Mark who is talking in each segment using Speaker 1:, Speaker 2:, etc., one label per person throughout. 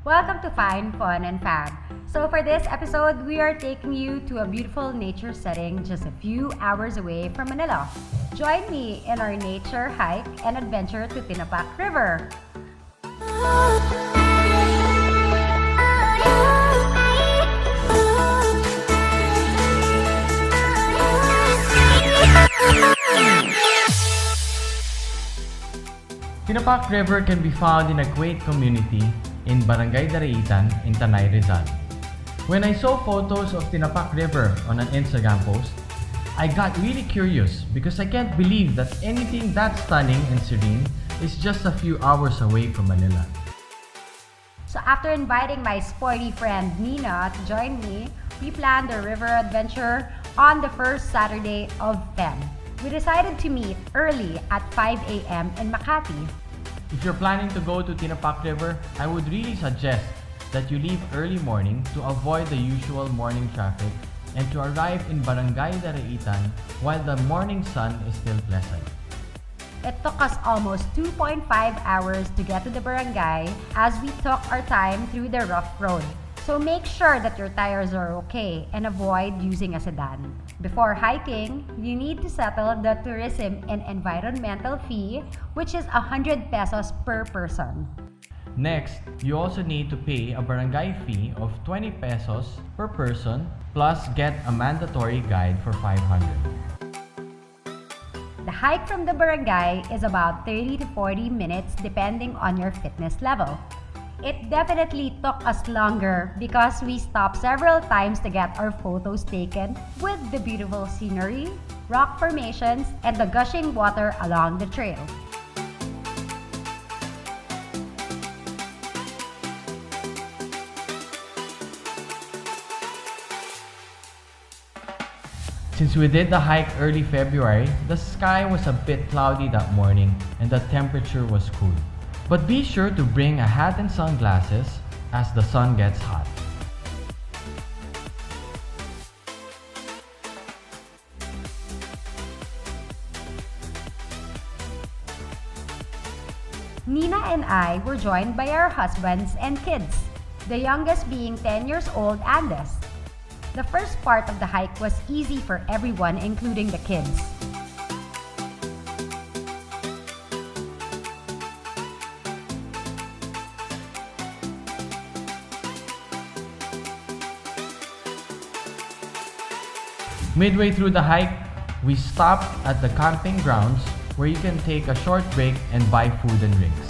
Speaker 1: Welcome to Fine, Fun, and Fab. So for this episode, we are taking you to a beautiful nature setting just a few hours away from Manila. Join me in our nature hike and adventure to Tinapak River.
Speaker 2: Tinapak River can be found in a quaint community in Barangay Daraitan in Tanay, Rizal. When I saw photos of Tinapak River on an Instagram post, I got really curious because I can't believe that anything that stunning and serene is just a few hours away from Manila.
Speaker 1: So after inviting my sporty friend Nina to join me, we planned a river adventure on the first Saturday of Feb. We decided to meet early at 5 a.m. in Makati.
Speaker 2: If you're planning to go to Tinapak River, I would really suggest that you leave early morning to avoid the usual morning traffic and to arrive in Barangay Daraitan while the morning sun is still pleasant.
Speaker 1: It took us almost 2.5 hours to get to the barangay as we took our time through the rough road. So make sure that your tires are okay and avoid using a sedan. Before hiking, you need to settle the tourism and environmental fee, which is 100 pesos per person.
Speaker 2: Next, you also need to pay a barangay fee of 20 pesos per person plus get a mandatory guide for 500.
Speaker 1: The hike from the barangay is about 30 to 40 minutes depending on your fitness level. It definitely took us longer because we stopped several times to get our photos taken with the beautiful scenery, rock formations, and the gushing water along the trail.
Speaker 2: Since we did the hike early February, the sky was a bit cloudy that morning and the temperature was cool. But be sure to bring a hat and sunglasses as the sun gets hot.
Speaker 1: Nina and I were joined by our husbands and kids, the youngest being 10 years old, Andes. The first part of the hike was easy for everyone, including the kids.
Speaker 2: Midway through the hike, we stopped at the camping grounds where you can take a short break and buy food and drinks.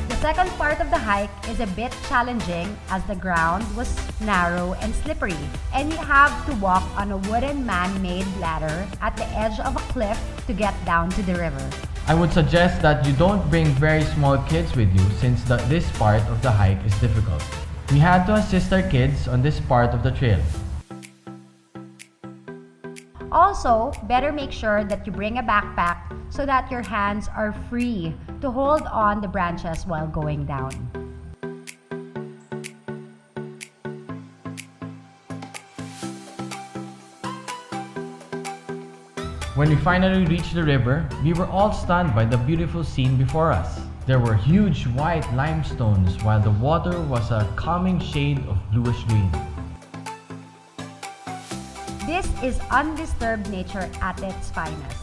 Speaker 1: The second part of the hike is a bit challenging as the ground was narrow and slippery, and you have to walk on a wooden man-made ladder at the edge of a cliff to get down to the river.
Speaker 2: I would suggest that you don't bring very small kids with you since this part of the hike is difficult. We had to assist our kids on this part of the trail.
Speaker 1: Also, better make sure that you bring a backpack so that your hands are free to hold on the branches while going down.
Speaker 2: When we finally reached the river, we were all stunned by the beautiful scene before us. There were huge white limestones while the water was a calming shade of bluish green.
Speaker 1: This is undisturbed nature at its finest.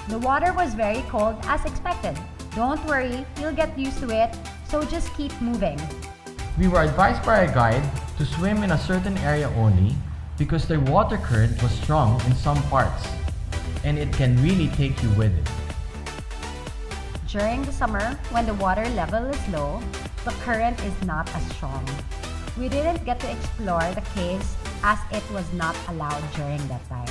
Speaker 1: The water was very cold as expected. Don't worry, you'll get used to it, so just keep moving.
Speaker 2: We were advised by our guide to swim in a certain area only because the water current was strong in some parts, and it can really take you with it.
Speaker 1: During the summer, when the water level is low, the current is not as strong. We didn't get to explore the caves as it was not allowed during that time.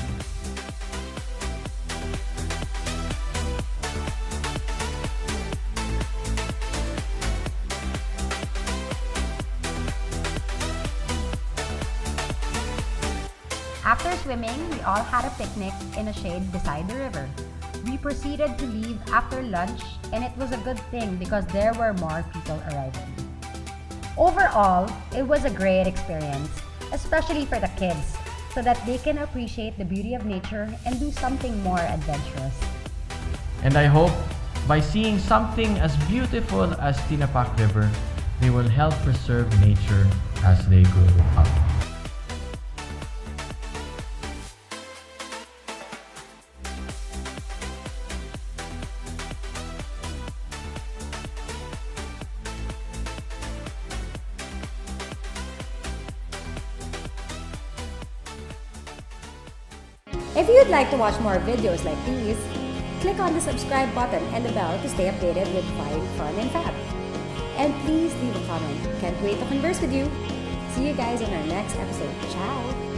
Speaker 1: After swimming, we all had a picnic in a shade beside the river. We proceeded to leave after lunch, and it was a good thing because there were more people arriving. Overall, it was a great experience, especially for the kids. so that they can appreciate the beauty of nature and do something more adventurous.
Speaker 2: And I hope by seeing something as beautiful as Tinapak River, they will help preserve nature as they grow up.
Speaker 3: If you'd like to watch more videos like these, click on the subscribe button and the bell to stay updated with fun and fab. And please leave a comment. Can't wait to converse with you. See you guys in our next episode. Ciao!